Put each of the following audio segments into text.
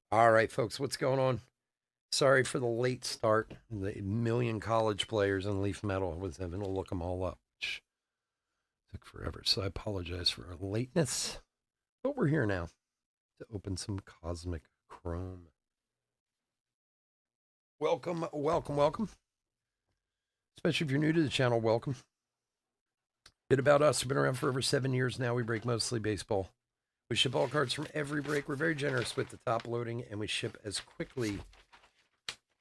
All right, folks, what's going on? Sorry for the late start. The million college players in Leaf Metal was having to look them all up, which took forever. So I apologize for our lateness. But we're here now to open some Cosmic Chrome. Welcome, welcome, welcome. Especially if you're new to the channel, welcome. Bit about us. We've been around for over 7 years now. We break mostly baseball. We ship all cards from every break. We're very generous with the top loading, and we ship as quickly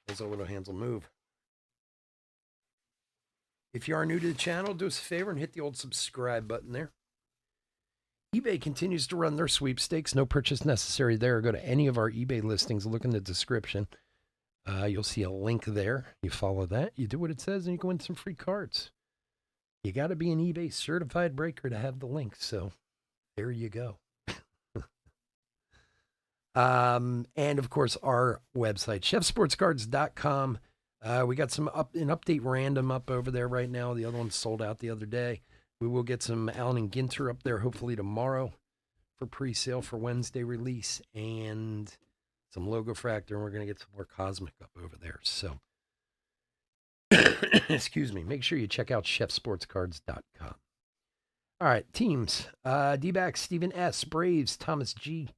as our little hands will move. If you are new to the channel, do us a favor and hit the old subscribe button there. eBay continues to run their sweepstakes. No purchase necessary there. Go to any of our eBay listings. Look in the description. You'll see a link there. You follow that. You do what it says, and you can win some free cards. You got to be an eBay certified breaker to have the link. So there you go. And of course, our website, chefsportscards.com. We got an update random up over there right now. The other one sold out the other day. We will get some Allen and Ginter up there hopefully tomorrow for pre-sale for Wednesday release, and some Logo Fractor, and we're going to get some more Cosmic up over there. So, excuse me. Make sure you check out chefsportscards.com. All right, teams. D-backs, Stephen S., Braves, Thomas G.,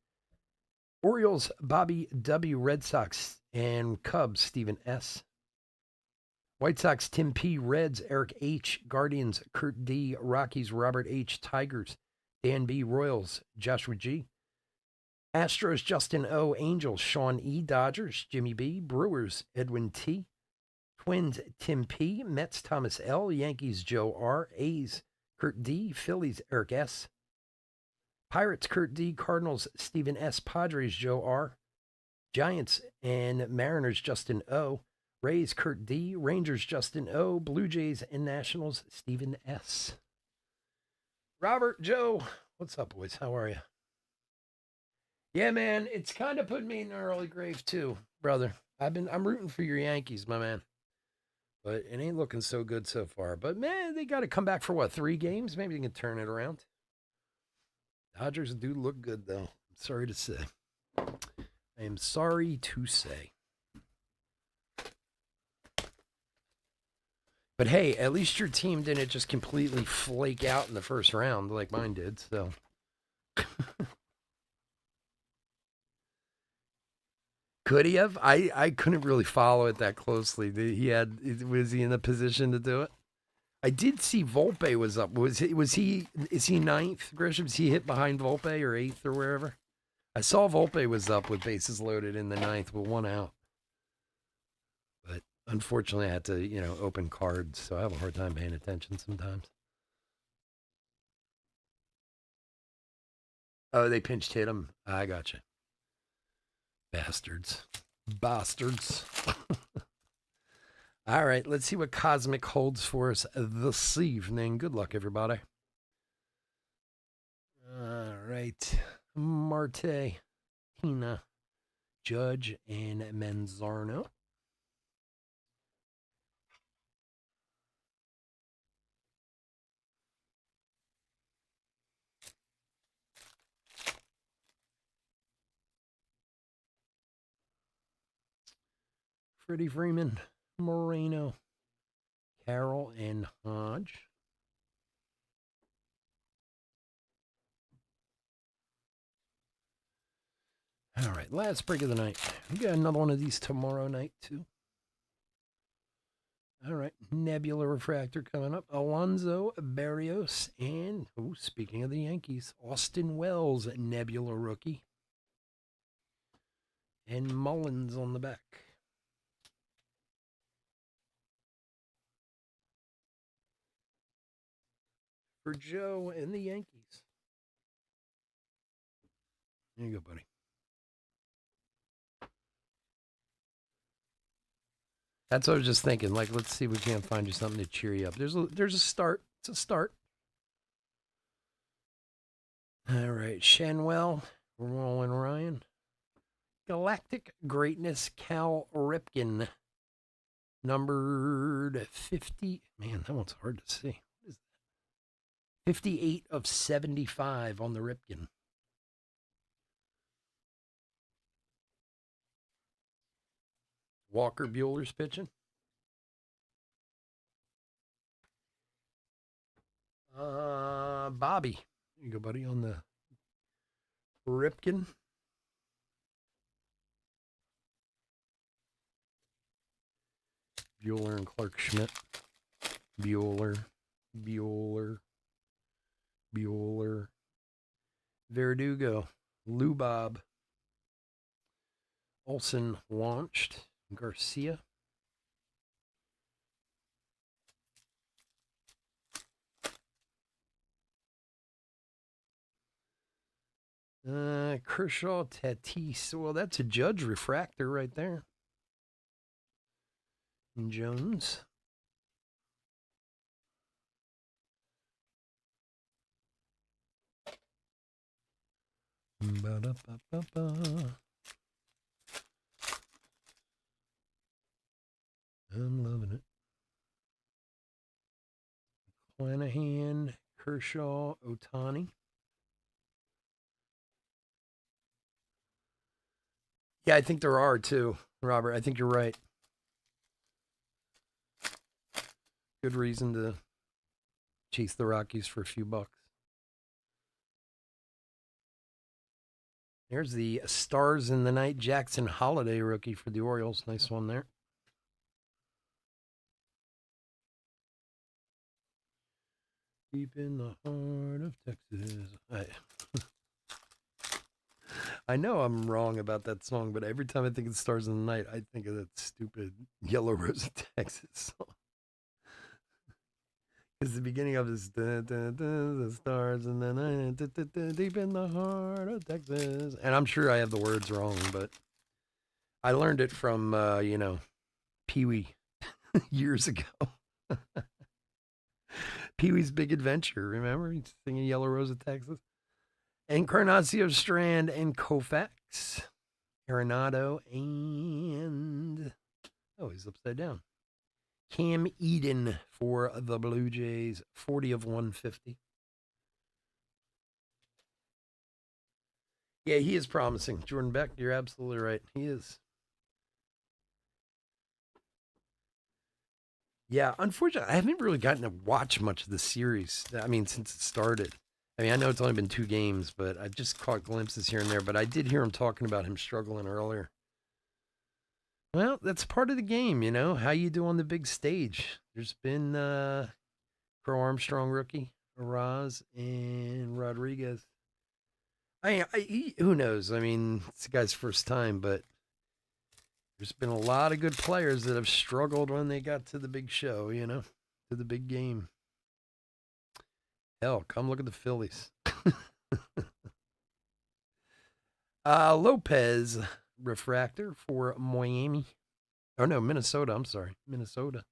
Orioles, Bobby W., Red Sox, and Cubs, Stephen S., White Sox, Tim P., Reds, Eric H., Guardians, Kurt D., Rockies, Robert H., Tigers, Dan B., Royals, Joshua G., Astros, Justin O., Angels, Sean E., Dodgers, Jimmy B., Brewers, Edwin T., Twins, Tim P., Mets, Thomas L., Yankees, Joe R., A's, Kurt D., Phillies, Eric S., Pirates, Kurt D., Cardinals, Stephen S., Padres, Joe R., Giants and Mariners, Justin O., Rays, Kurt D., Rangers, Justin O., Blue Jays and Nationals, Stephen S. Robert, Joe, what's up, boys? How are you? Yeah, man, it's kind of put me in an early grave too, brother. I'm rooting for your Yankees, my man. But it ain't looking so good so far. But man, they got to come back for what, 3 games? Maybe they can turn it around. Dodgers do look good though. I'm sorry to say. I am sorry to say. But hey, at least your team didn't just completely flake out in the first round like mine did. So, could he have? I couldn't really follow it that closely. Was he in the position to do it? I did see Volpe was up. Is he ninth? Grisham, is he hit behind Volpe or eighth or wherever? I saw Volpe was up with bases loaded in the ninth with 1 out. But unfortunately, I had to, open cards, so I have a hard time paying attention sometimes. Oh, they pinched hit him. I gotcha. Bastards. Bastards. All right, let's see what Cosmic holds for us this evening. Good luck, everybody. All right. Marte, Tina, Judge, and Manzarno. Freddie Freeman, Moreno, Carroll, and Hodge. All right, last break of the night. We got another one of these tomorrow night, too. All right, Nebula Refractor coming up. Alonso Barrios, and, speaking of the Yankees, Austin Wells, Nebula rookie. And Mullins on the back. For Joe and the Yankees. There you go, buddy. That's what I was just thinking. Like, let's see if we can't find you something to cheer you up. There's a start. It's a start. All right, Shenwell, Roland Ryan, Galactic Greatness, Cal Ripken, numbered 50. Man, that one's hard to see. What is that? 58 of 75 on the Ripken. Walker Bueller's pitching. Bobby. There you go, buddy, on the Ripken. Bueller and Clark Schmidt. Bueller. Verdugo. Lubob. Olson launched. Garcia. Kershaw, Tatis. Well, that's a Judge refractor right there. And Jones. Ba-da-ba-ba-ba. I'm loving it. Clanahan, Kershaw, Ohtani. Yeah, I think there are too, Robert. I think you're right. Good reason to chase the Rockies for a few bucks. There's the Stars in the Night Jackson Holiday rookie for the Orioles. Nice one there. Deep in the heart of Texas. I know I'm wrong about that song, but every time I think of Stars in the Night, I think of that stupid Yellow Rose of Texas song. Because the beginning of this, the stars in the night, deep in the heart of Texas. And I'm sure I have the words wrong, but I learned it from, Pee Wee years ago. Pee Wee's Big Adventure, remember? He's singing Yellow Rose of Texas. Encarnacio Strand and Koufax. Arenado and... Oh, he's upside down. Cam Eden for the Blue Jays. 40 of 150. Yeah, he is promising. Jordan Beck, you're absolutely right. He is. Yeah, unfortunately, I haven't really gotten to watch much of the series. I mean, since it started. I mean, I know it's only been 2 games, but I've just caught glimpses here and there. But I did hear him talking about him struggling earlier. Well, that's part of the game, how you do on the big stage. There's been Crow Armstrong rookie, Araz, and Rodriguez. Who knows? I mean, it's the guy's first time, but there's been a lot of good players that have struggled when they got to the big show, to the big game. Hell, come look at the Phillies. Lopez refractor for Miami. Oh, no, Minnesota. I'm sorry. Minnesota.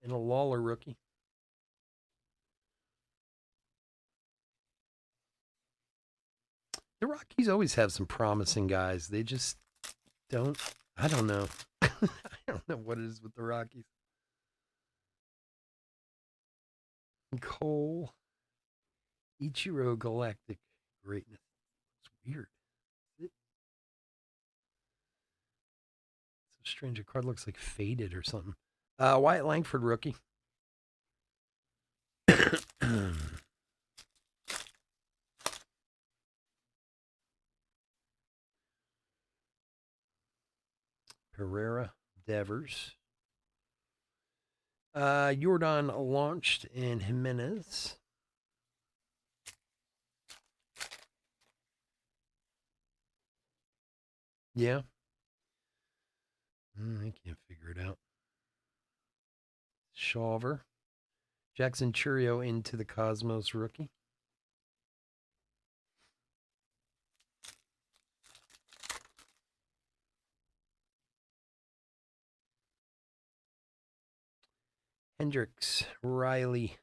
And a Lawler rookie. The Rockies always have some promising guys. They just don't. I don't know. I don't know what it is with the Rockies. Cole. Ichiro Galactic Greatness. It's weird. It's so strange. A card looks like faded or something. Wyatt Langford rookie. Pereira, Devers. Jordan launched and Jimenez. Yeah. I can't figure it out. Shawver. Jackson Churio into the Cosmos rookie. Hendricks, Riley,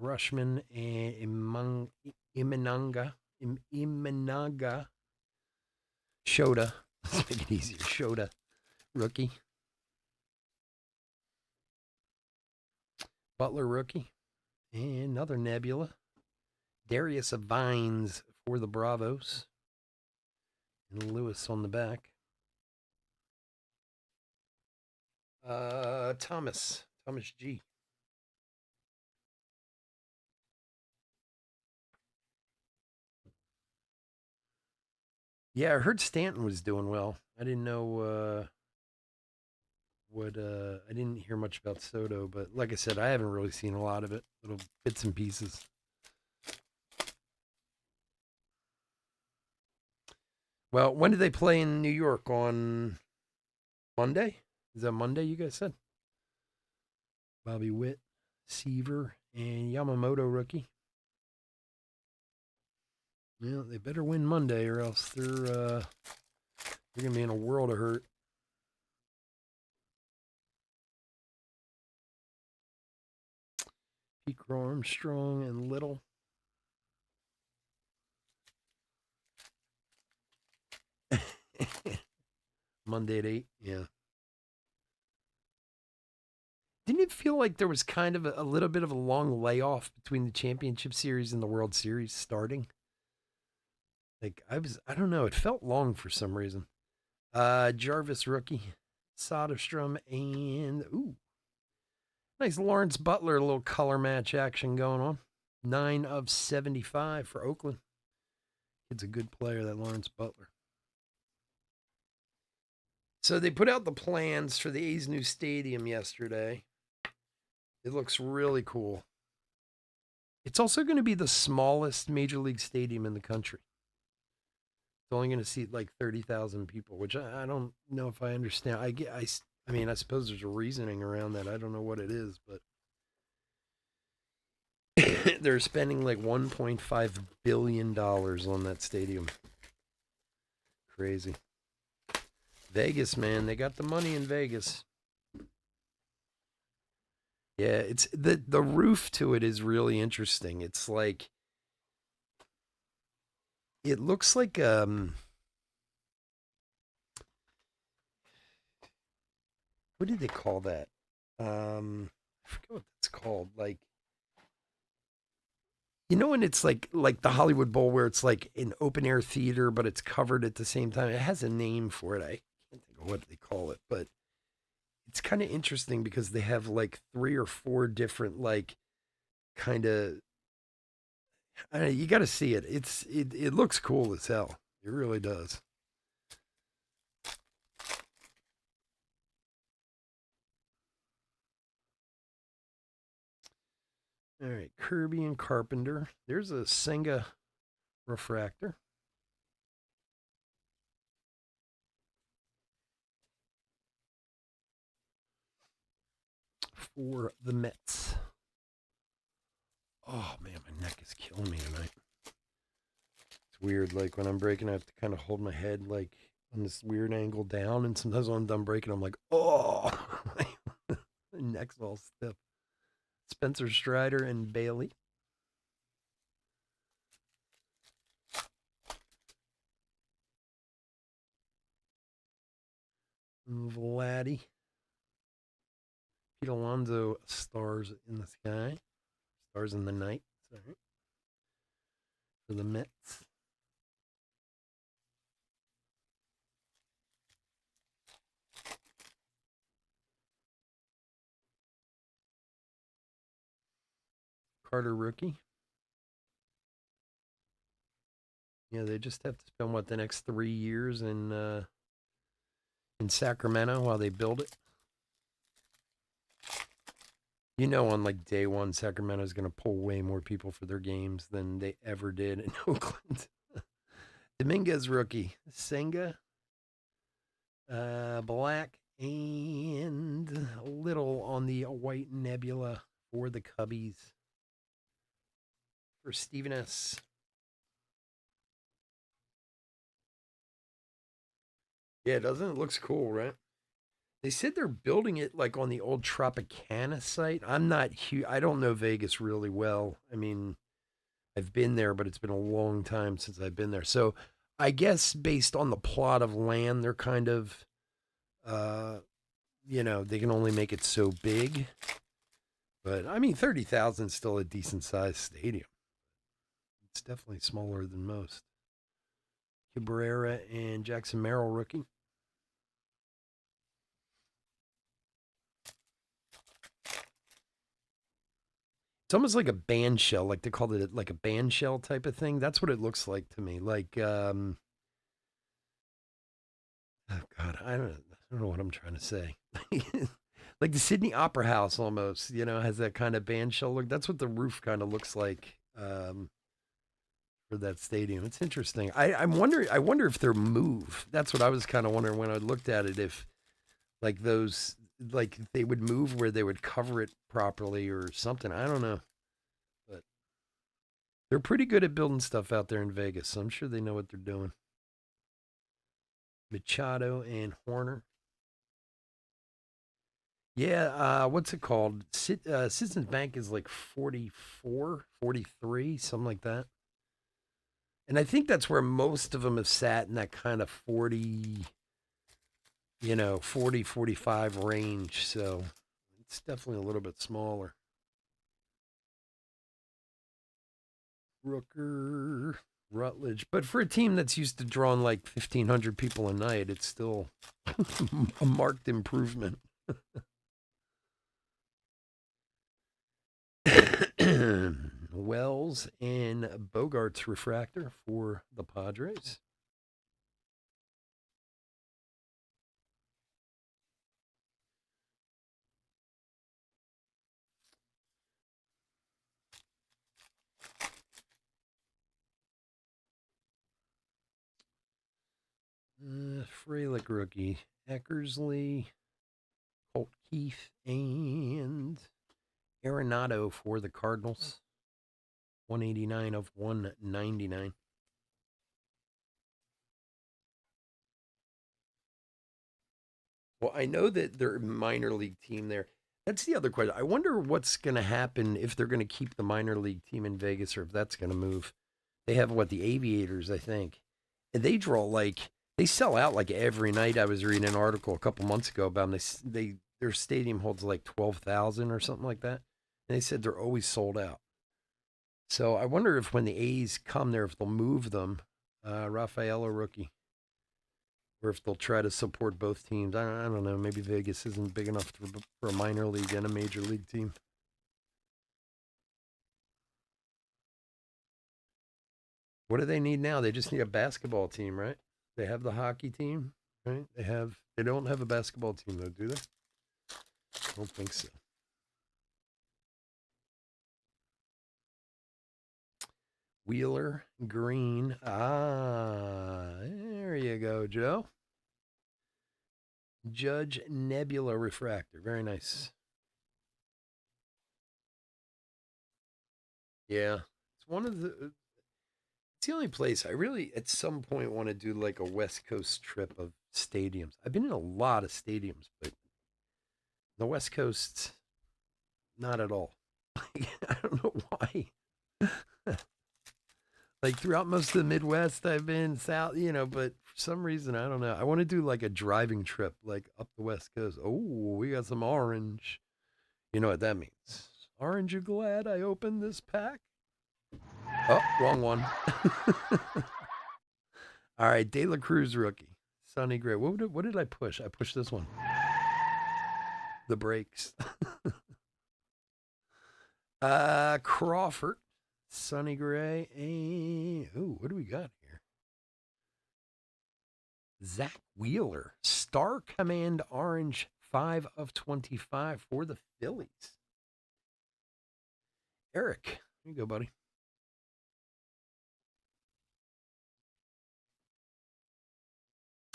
Rushman, and Imanaga. Shota. Let's make it easier. Shota, rookie. Butler, rookie. And another Nebula. Darius Vines for the Bravos. And Lewis on the back. Thomas G. Yeah, I heard Stanton was doing well. I didn't know I didn't hear much about Soto, but like I said, I haven't really seen a lot of it. Little bits and pieces. Well, when did they play in New York? On Monday? Is that Monday you guys said? Bobby Witt, Seaver, and Yamamoto rookie. Yeah, they better win Monday or else they're gonna be in a world of hurt. Pete Armstrong and Little. Monday at 8. Yeah. Didn't it feel like there was kind of a little bit of a long layoff between the championship series and the World Series starting? Like I don't know, it felt long for some reason. Jarvis rookie, Soderstrom, and nice Lawrence Butler, a little color match action going on. 9 of 75 for Oakland. Kid's a good player, that Lawrence Butler. So they put out the plans for the A's new stadium yesterday. It looks really cool. It's also going to be the smallest major league stadium in the country. It's only going to seat like 30,000 people, which I don't know if I understand. I mean, I suppose there's a reasoning around that. I don't know what it is, but they're spending like $1.5 billion on that stadium. Crazy. Vegas, man, they got the money in Vegas. Yeah, it's the roof to it is really interesting. It's like it looks like what did they call that? I forget what that's called. Like when it's like the Hollywood Bowl where it's like an open air theater but it's covered at the same time. It has a name for it. I can't think of what they call it, but it's kind of interesting because they have like 3 or 4 different like kind of I don't know, you got to see it. It looks cool as hell. It really does. All right, Kirby and Carpenter. There's a Senga refractor. For the Mets. Oh man, my neck is killing me tonight. It's weird. Like when I'm breaking, I have to kind of hold my head like on this weird angle down, and sometimes when I'm done breaking, I'm like, oh, my neck's all stiff. Spencer Strider and Bailey. Vladdy. Pete Alonso, Stars in the Sky. Stars in the Night. Sorry. For the Mets. Carter rookie. Yeah, they just have to spend the next 3 years in Sacramento while they build it. On like day one, Sacramento is going to pull way more people for their games than they ever did in Oakland. Dominguez rookie, Senga, black, and a little on the white nebula for the Cubbies. For Stephen S. Yeah, doesn't it? Looks cool, right? They said they're building it like on the old Tropicana site. I'm not huge. I don't know Vegas really well. I mean, I've been there, but it's been a long time since I've been there. So I guess based on the plot of land, they're kind of, they can only make it so big. But I mean, 30,000 is still a decent sized stadium. It's definitely smaller than most. Cabrera and Jackson Merrill rookie. It's almost like a band shell, like they called it like a band shell type of thing. That's what it looks like to me. Like, oh God, I don't know what I'm trying to say. Like the Sydney Opera House almost, has that kind of band shell look. That's what the roof kind of looks like for that stadium. It's interesting. I'm wondering. I wonder if their move. That's what I was kind of wondering when I looked at it. If like those, like they would move where they would cover it properly or something. I don't know, but they're pretty good at building stuff out there in Vegas. So I'm sure they know what they're doing. Machado and Horner. Yeah, what's it called? Citizens Bank is like 44, 43, something like that. And I think that's where most of them have sat in that kind of 40, 40, 45 range. So it's definitely a little bit smaller. Rooker, Rutledge. But for a team that's used to drawing like 1,500 people a night, it's still a marked improvement. Wells and Bogarts refractor for the Padres. Frelick rookie. Eckersley, Colt Keith, and Arenado for the Cardinals. 189 of 199. Well, I know that they're a minor league team there. That's the other question. I wonder what's going to happen if they're going to keep the minor league team in Vegas or if that's going to move. They have the Aviators, I think. And they draw they sell out like every night. I was reading an article a couple months ago about them. Their stadium holds like 12,000 or something like that. And they said they're always sold out. So I wonder if when the A's come there, if they'll move them. Rafaela rookie, or if they'll try to support both teams. I don't know. Maybe Vegas isn't big enough for a minor league and a major league team. What do they need now? They just need a basketball team, right? They have the hockey team, right? They don't have a basketball team though, do they? I don't think so. Wheeler Green. There you go, Joe. Judge Nebula refractor. Very nice. Yeah. It's the only place I really at some point want to do like a West Coast trip of stadiums. I've been in a lot of stadiums, but the West Coast, not at all. I don't know why. Like throughout most of the Midwest, I've been south, but for some reason, I don't know. I want to do like a driving trip, like up the West Coast. Oh, we got some orange. You know what that means? Aren't you glad I opened this pack? Oh, wrong one. All right, De La Cruz rookie, Sonny Gray. What did I push? I pushed this one. The brakes. Crawford, Sonny Gray, and what do we got here? Zach Wheeler, Star Command Orange, 5 of 25 for the Phillies. Eric, here you go, buddy.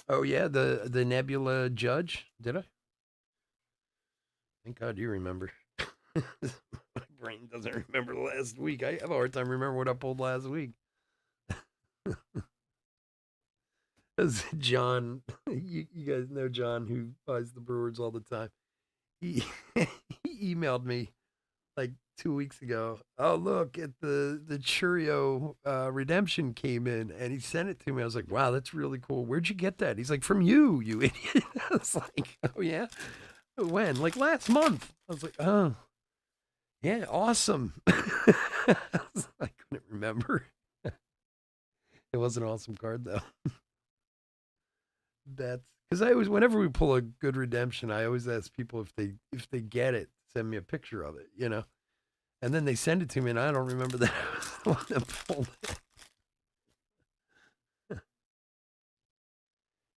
Oh yeah, the Nebula Judge. Did I? Thank God you remember. My brain doesn't remember last week. I have a hard time remembering what I pulled last week. As John, you guys know John who buys the Brewers all the time. He he emailed me like 2 weeks ago. Oh look at the Churio redemption came in, and he sent it to me. I was like, wow, that's really cool. Where'd you get that? He's like, from you, you idiot. I was like, oh yeah, when? Like last month. I was like, oh yeah, awesome. I couldn't remember. It was an awesome card though. That's because I always, whenever we pull a good redemption, I always ask people if they get it, send me a picture of it. And then they send it to me, and I don't remember that I was the one that pulled it.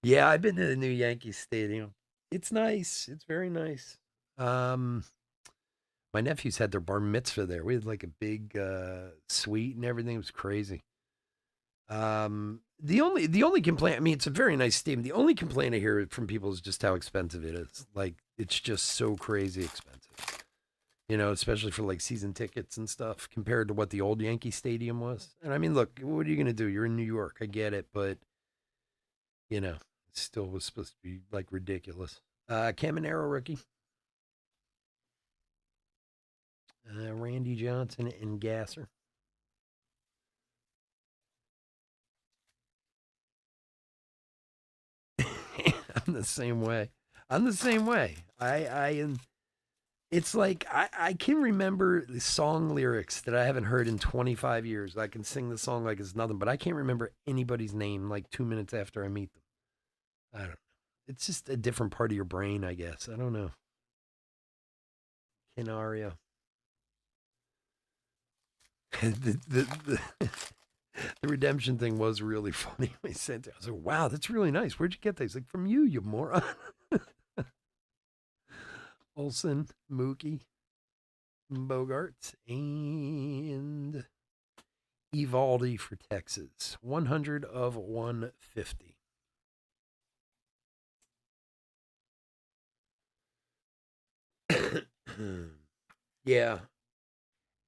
Yeah, I've been to the new Yankee Stadium. It's nice. It's very nice. Um, my nephews had their bar mitzvah there. We had like a big suite and everything. It was crazy. The only complaint, I mean, it's a very nice stadium. The only complaint I hear from people is just how expensive it is. Like, it's just so crazy expensive. Especially for like season tickets and stuff compared to what the old Yankee Stadium was. And I mean, look, what are you going to do? You're in New York. I get it, but it still was supposed to be like ridiculous. Caminero rookie. Randy Johnson and Gasser. I'm the same way. I'm the same way. I am. It's like I can remember the song lyrics that I haven't heard in 25 years. I can sing the song like it's nothing, but I can't remember anybody's name like 2 minutes after I meet them. I don't know. It's just a different part of your brain, I guess. I don't know. Canario. the the redemption thing was really funny. I sent it. I was like, "Wow, that's really nice. Where'd you get that?" He's like, "From you, you moron." Olson, Mookie, Bogarts, and Evaldi for Texas. 100 of 150. Yeah.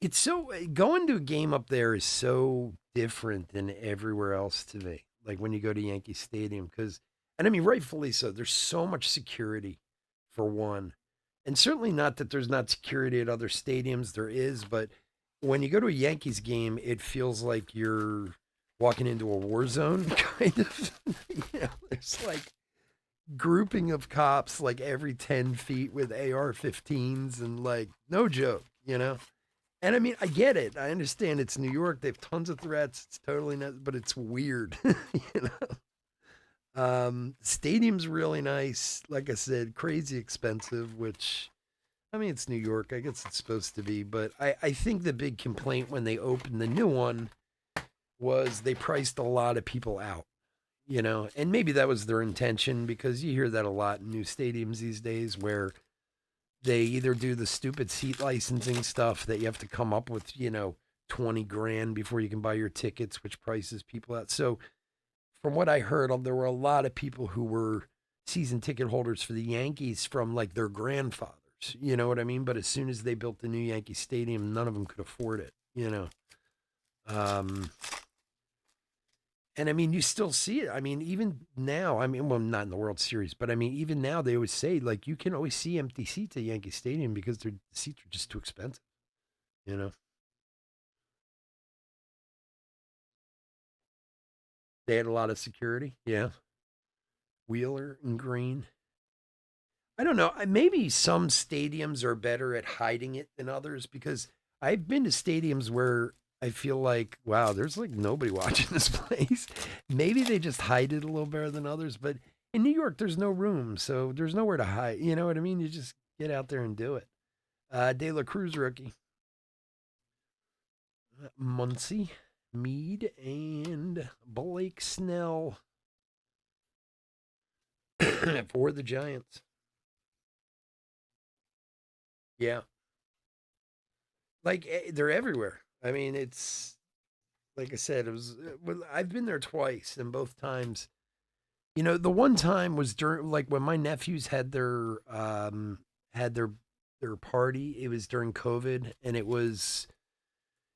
It's so going to a game up there is so different than everywhere else to me. Like when you go to Yankee Stadium, and I mean, rightfully so, there's so much security for one. And certainly not that there's not security at other stadiums, there is, but when you go to a Yankees game, it feels like you're walking into a war zone, kind of. There's like grouping of cops like every 10 feet with AR-15s and like, no joke. And I mean, I get it. I understand it's New York. They have tons of threats. It's totally not, but it's weird. you Stadium's really nice. Like I said, crazy expensive, which, I mean, it's New York. I guess it's supposed to be. But I think the big complaint when they opened the new one was they priced a lot of people out. And maybe that was their intention because you hear that a lot in new stadiums these days where they either do the stupid seat licensing stuff that you have to come up with, 20 grand before you can buy your tickets, which prices people out. So, from what I heard, there were a lot of people who were season ticket holders for the Yankees from like their grandfathers. You know what I mean? But as soon as they built the new Yankee Stadium, none of them could afford it. Um, and I mean, you still see it. I mean, even now, I mean, well, not in the World Series, but I mean, even now, they always say, like, you can always see empty seats at Yankee Stadium because the seats are just too expensive, you know? They had a lot of security. Yeah. Wheeler and Green. I don't know. Maybe some stadiums are better at hiding it than others because I've been to stadiums where I feel like, wow, there's like nobody watching this place. Maybe they just hide it a little better than others, but in New York, there's no room, so there's nowhere to hide. You know what I mean? You just get out there and do it. De La Cruz rookie, Muncie, Mead, and Blake Snell for the Giants. Yeah, like they're everywhere. I mean, it's like I said, it was. Well, I've been there twice, and both times, the one time was during like when my nephews had their party. It was during COVID, and it was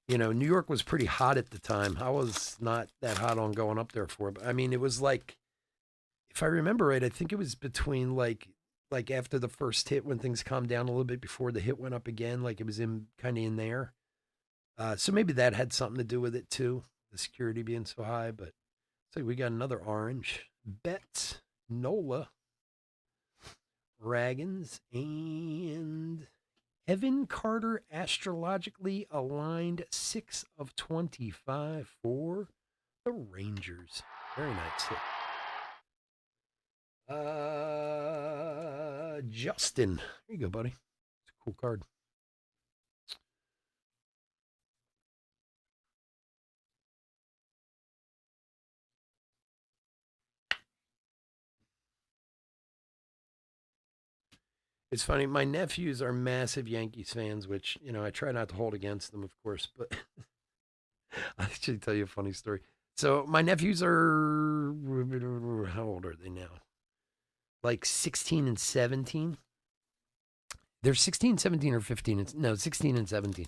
New York was pretty hot at the time. I was not that hot on going up there for it. But I mean, it was like if I remember right, I think it was between like after the first hit when things calmed down a little bit before the hit went up again. Like it was in kind of in there. So maybe that had something to do with it too, the security being so high. But so we got another orange. Betts, Nola, Raggins, and Evan Carter astrologically aligned 6 of 25 for the Rangers. Very nice hit. Justin. There you go, buddy. It's a cool card. It's funny. My nephews are massive Yankees fans, which I try not to hold against them, of course. But I'll actually tell you a funny story. So my nephews are how old are they now? Like 16 and 17. They're 16, 17, or 15. No, 16 and 17.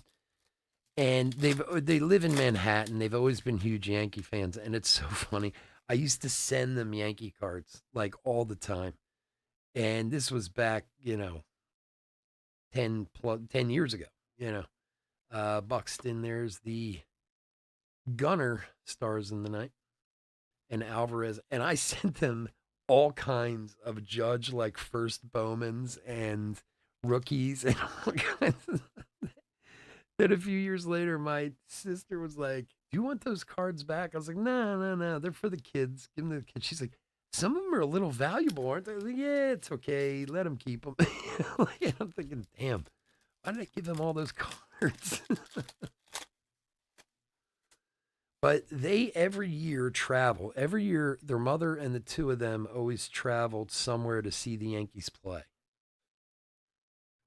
And they live in Manhattan. They've always been huge Yankee fans, and it's so funny. I used to send them Yankee cards like all the time, and this was back 10 years ago. Buxton. There's the Gunner stars in the night, and Alvarez, and I sent them all kinds of Judge like first Bowmans and rookies and all kinds of Then a few years later, my sister was like, "Do you want those cards back?" I was like, "No, no, no. They're for the kids. Give them to the kids." She's like, "Some of them are a little valuable, aren't they?" I was like, "Yeah, it's okay. Let them keep them." Like, I'm thinking, "Damn, why did I give them all those cards?" But they every year travel. Every year, their mother and the two of them always traveled somewhere to see the Yankees play.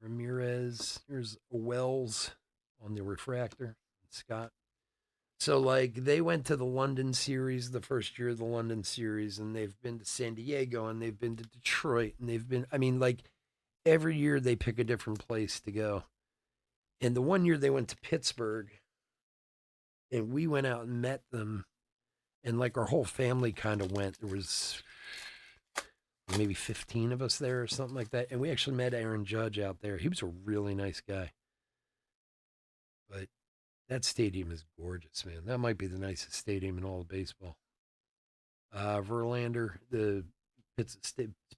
Ramirez, here's Wells on the refractor. Scott. So like they went to the London series the first year of the London series, and they've been to San Diego, and they've been to Detroit, and they've been, I mean, like every year they pick a different place to go. And the one year they went to Pittsburgh, and we went out and met them, and like our whole family kind of went. There was maybe 15 of us there or something like that, and we actually met Aaron Judge out there. He was a really nice guy. But that stadium is gorgeous, man. That might be the nicest stadium in all of baseball. Verlander, the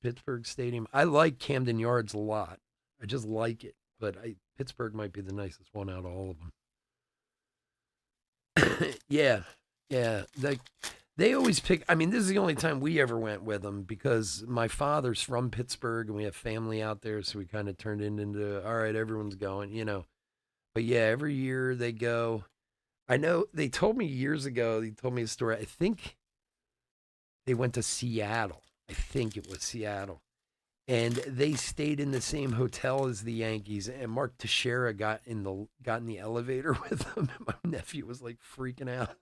Pittsburgh Stadium. I like Camden Yards a lot. I just like it, but Pittsburgh might be the nicest one out of all of them. Yeah, yeah. They always pick. I mean, this is the only time we ever went with them because my father's from Pittsburgh and we have family out there, so we kind of turned it into all right. Everyone's going. But yeah, every year they go. I know they told me years ago. They told me a story. I think they went to Seattle. I think it was Seattle. And they stayed in the same hotel as the Yankees. And Mark Teixeira got in the elevator with them. My nephew was like freaking out.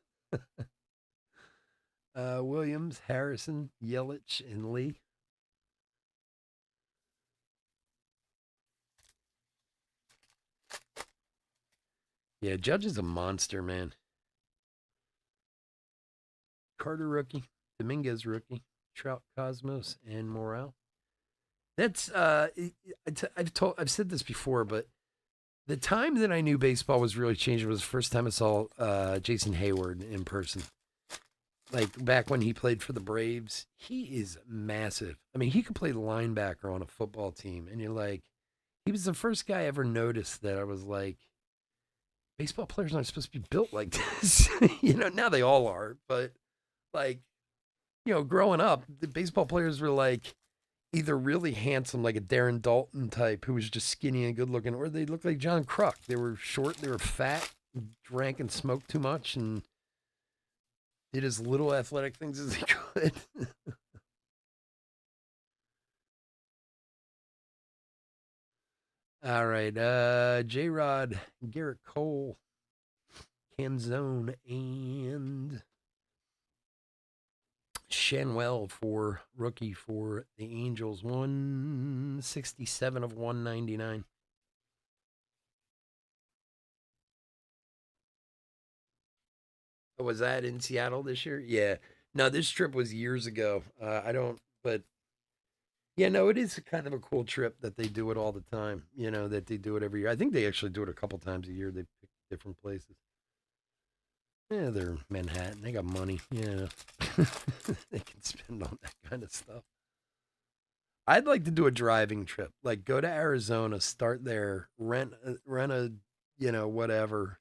Williams, Harrison, Yelich, and Lee. Yeah, Judge is a monster, man. Carter rookie, Dominguez rookie, Trout, Cosmos, and Morale. That's I've said this before, but the time that I knew baseball was really changing was the first time I saw Jason Hayward in person. Like back when he played for the Braves, he is massive. I mean, he could play linebacker on a football team, and you're like, he was the first guy I ever noticed that I was like, baseball players aren't supposed to be built like this. Now they all are, but like, growing up, the baseball players were like either really handsome, like a Darren Dalton type, who was just skinny and good looking, or they looked like John Kruk. They were short, they were fat, drank and smoked too much, and did as little athletic things as they could. All right, J Rod, Garrett Cole, Canzone, and Shanwell for rookie for the Angels, 167 of 199. Was that in Seattle this year? Yeah. No, this trip was years ago. I don't, but yeah, no, it is kind of a cool trip that they do it all the time. That they do it every year. I think they actually do it a couple times a year. They pick different places. Yeah, they're Manhattan. They got money. Yeah, they can spend on that kind of stuff. I'd like to do a driving trip, like go to Arizona, start there, rent a, whatever,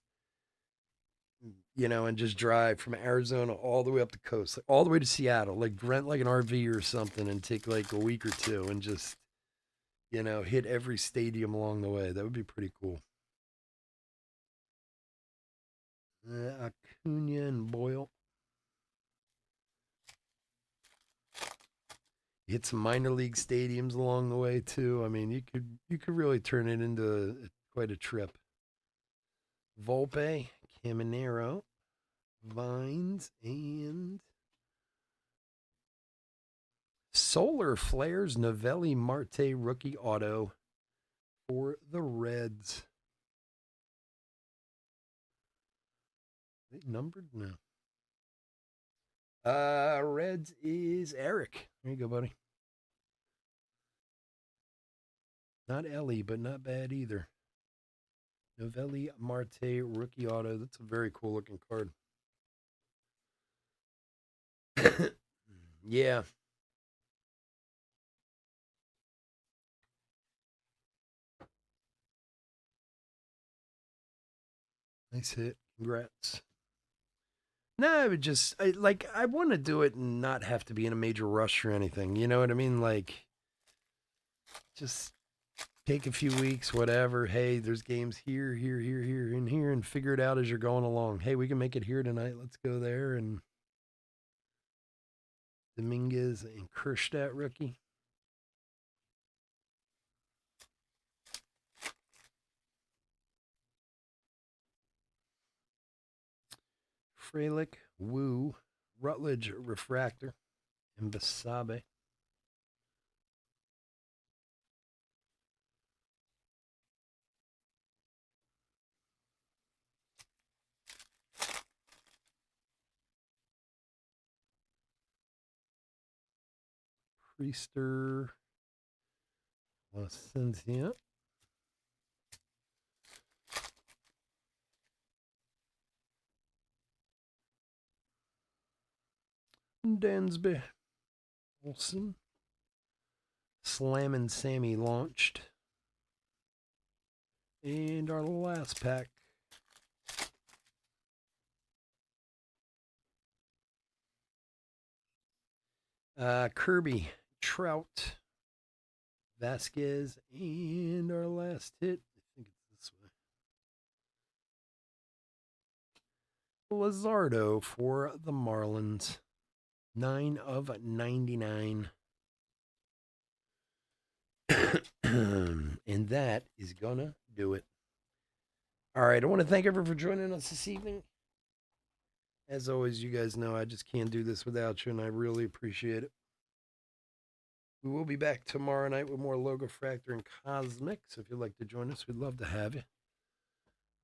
and just drive from Arizona all the way up the coast, like all the way to Seattle, like rent like an RV or something and take like a week or two and just, hit every stadium along the way. That would be pretty cool. Acuna and Boyle. Hit some minor league stadiums along the way too. I mean, you could really turn it into quite a trip. Volpe, Caminero, Vines, and Solar Flares Novelli Marte rookie auto for the Reds. They numbered? No. Reds is Eric. There you go, buddy. Not Ellie, but not bad either. Novelli Marte rookie auto. That's a very cool looking card. Yeah. Nice hit. Congrats. No, I would just I want to do it and not have to be in a major rush or anything. You know what I mean? Like just take a few weeks, whatever. Hey, there's games here, here, here, here, and here, and figure it out as you're going along. Hey, we can make it here tonight. Let's go there. And Dominguez and Kerstadt rookie. Frelick, Wu, Rutledge refractor, and Basabe. Priester, Lacencia. Dansby, Olson, Slam and Sammy launched. And our last pack. Kirby, Trout, Vasquez, and our last hit. I think it's this way. Lazardo for the Marlins. 9 of 99. And that is gonna do it. All right, I want to thank everyone for joining us this evening. As always, you guys know I just can't do this without you, and I really appreciate it. We will be back tomorrow night with more Logo Fractor and Cosmic. So if you'd like to join us, we'd love to have you.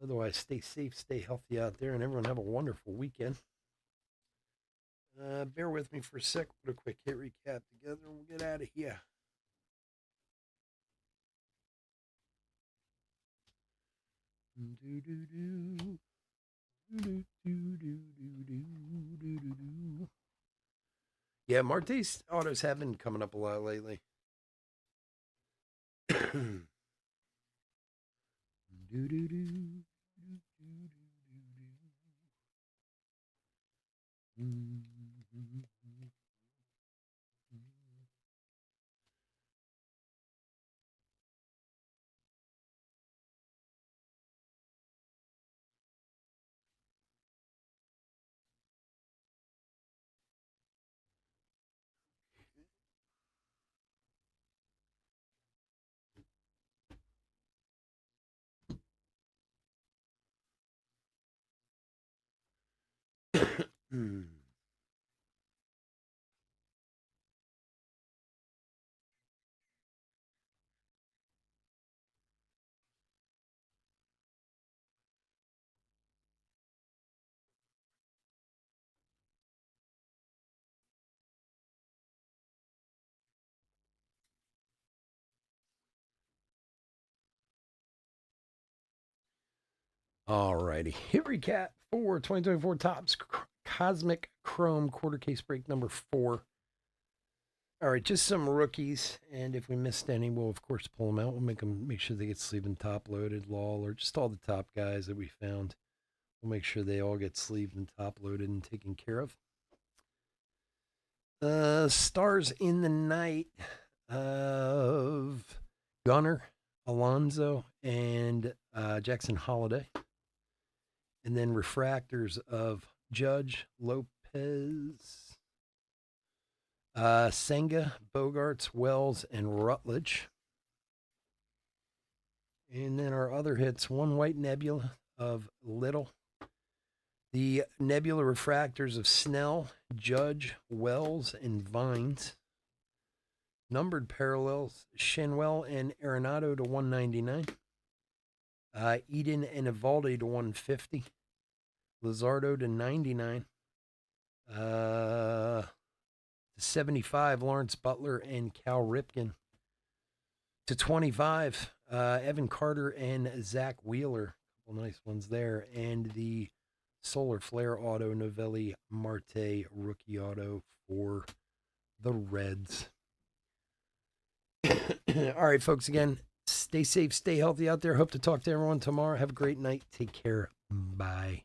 Otherwise, stay safe, stay healthy out there, and everyone have a wonderful weekend. Bear with me for a sec. Put a quick hit recap together, and we'll get out of here. Yeah, Marte's autos have been coming up a lot lately. All righty. Hit recap for 2024 Topps Cosmic Chrome quarter case break number 4. All right, just some rookies, and if we missed any, we'll of course pull them out. We'll make sure they get sleeved and top loaded. Lawler, just all the top guys that we found. We'll make sure they all get sleeved and top loaded and taken care of. Stars in the night of Gunner, Alonso, and Jackson Holiday. And then refractors of Judge, Lopez, Senga, Bogarts, Wells, and Rutledge. And then our other hits, one White Nebula of Little, the Nebula Refractors of Snell, Judge, Wells, and Vines. Numbered parallels, Shenwell and Arenado to 199. Eden and Evaldi to 150. Luzardo to 99. 75, Lawrence Butler and Cal Ripken. To 25, Evan Carter and Zach Wheeler. A couple nice ones there. And the Solar Flare auto, Novelli Marte rookie auto for the Reds. All right, folks, again, stay safe, stay healthy out there. Hope to talk to everyone tomorrow. Have a great night. Take care. Bye.